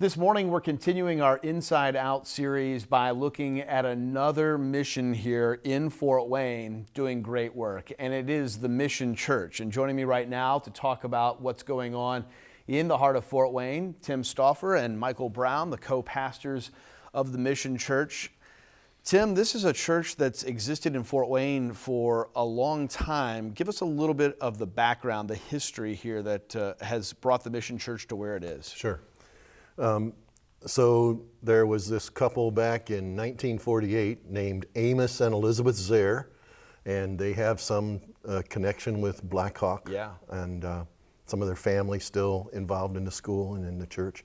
This morning, we're continuing our Inside Out series by looking at another mission here in Fort Wayne doing great work, and it is the Mission Church. And joining me right now to talk about what's going on in the heart of Fort Wayne, Tim Stauffer and Michael Brown, the co-pastors of the Mission Church. Tim, this is a church that's existed in Fort Wayne for a long time. Give us a little bit of the background, the history here that has brought the Mission Church to where it is. Sure. So there was this couple back in 1948 named Amos and Elizabeth Zare, and they have some connection with Black Hawk. Yeah. And some of their family still involved in the school and in the church.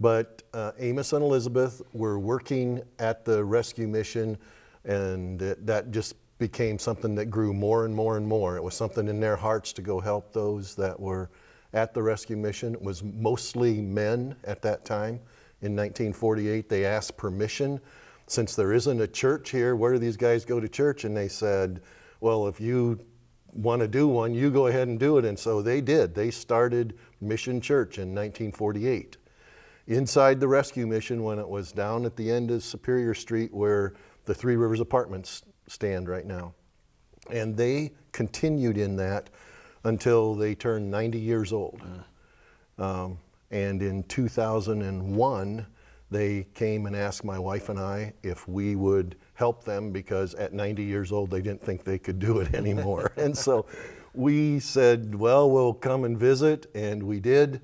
But Amos and Elizabeth were working at the rescue mission, and that just became something that grew more and more and more. It was something in their hearts to go help those that were at the rescue mission. It was mostly men at that time. In 1948, they asked permission. Since there isn't a church here, where do these guys go to church? And they said, well, if you want to do one, you go ahead and do it. And so they did. They started Mission Church in 1948. Inside the rescue mission, when it was down at the end of Superior Street where the Three Rivers Apartments stand right now. And they continued in that until they turned 90 years old. And in 2001, they came and asked my wife and I if we would help them, because at 90 years old, they didn't think they could do it anymore. And so we said, well, we'll come and visit, and we did.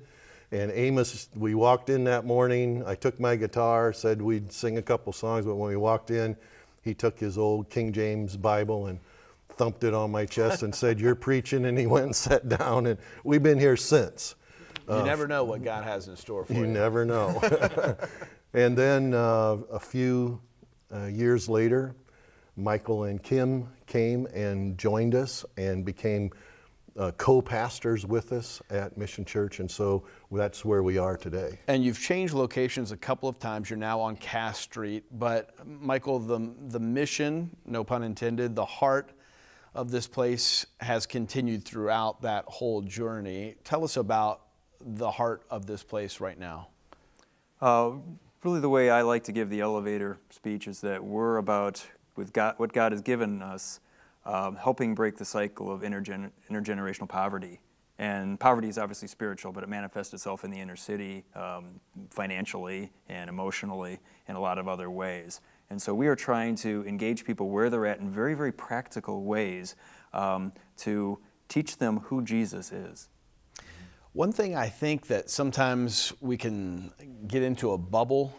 And Amos, we walked in that morning, I took my guitar, said we'd sing a couple songs, but when we walked in, he took his old King James Bible and thumped it on my chest and said, you're preaching, and he went and sat down, and we've been here since. You never know what God has in store for you. You never know. And then a few years later, Michael and Kim came and joined us and became co-pastors with us at Mission Church, and so that's where we are today. And you've changed locations a couple of times. You're now on Cass Street, but Michael, the mission, no pun intended, the heart of this place has continued throughout that whole journey. Tell us about the heart of this place right now. Really the way I like to give the elevator speech is that we're about, with God, what God has given us, helping break the cycle of intergenerational poverty. And poverty is obviously spiritual, but it manifests itself in the inner city financially and emotionally and a lot of other ways. And so we are trying to engage people where they're at in very, very practical ways to teach them who Jesus is. One thing I think that sometimes we can get into a bubble,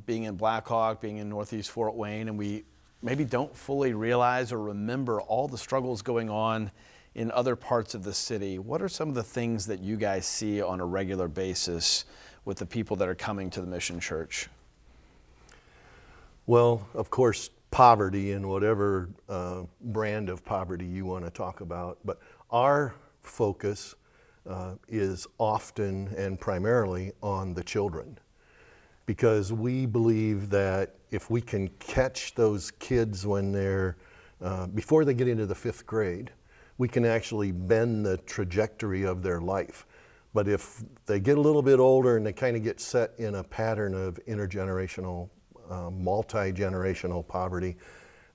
being in Black Hawk, being in Northeast Fort Wayne, and we maybe don't fully realize or remember all the struggles going on in other parts of the city. What are some of the things that you guys see on a regular basis with the people that are coming to the Mission Church? Well, of course, poverty and whatever brand of poverty you want to talk about, but our focus is often and primarily on the children, because we believe that if we can catch those kids when they're, before they get into the 5th grade, we can actually bend the trajectory of their life. But if they get a little bit older and they kind of get set in a pattern of intergenerational, multi-generational poverty,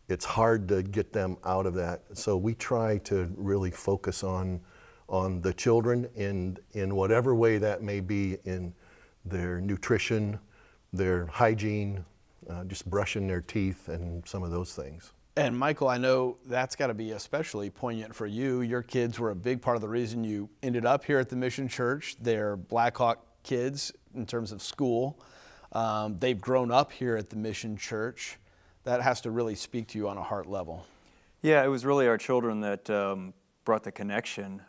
it's hard to get them out of that. So we try to really focus on the children in whatever way that may be, in their nutrition, their hygiene, just brushing their teeth and some of those things. And Michael, I know that's got to be especially poignant for you. Your kids were a big part of the reason you ended up here at the Mission Church. They're Black Hawk kids in terms of school. They've grown up here at the Mission Church. That has to really speak to you on a heart level. Yeah, it was really our children that brought the connection.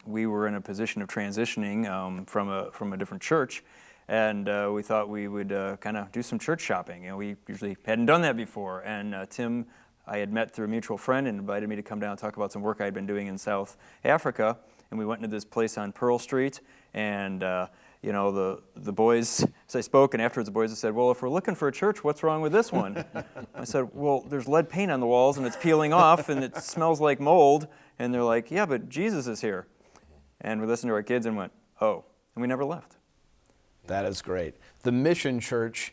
We were in a position of transitioning from a different church, and we thought we would kind of do some church shopping. You know, we usually hadn't done that before, and Tim, I had met through a mutual friend and invited me to come down and talk about some work I'd been doing in South Africa, and we went into this place on Pearl Street, and you know, the boys, as I spoke, and afterwards the boys said, well, if we're looking for a church, what's wrong with this one? I said, well, there's lead paint on the walls, and it's peeling off, and it smells like mold. And they're like, yeah, but Jesus is here. And we listened to our kids and went, oh, and we never left. That is great. The Mission Church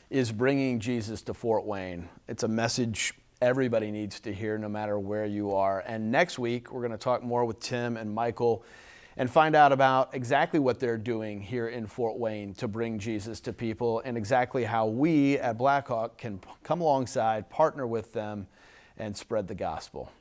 is bringing Jesus to Fort Wayne. It's a message everybody needs to hear no matter where you are. And next week, we're going to talk more with Tim and Michael and find out about exactly what they're doing here in Fort Wayne to bring Jesus to people, and exactly how we at Blackhawk can come alongside, partner with them, and spread the gospel.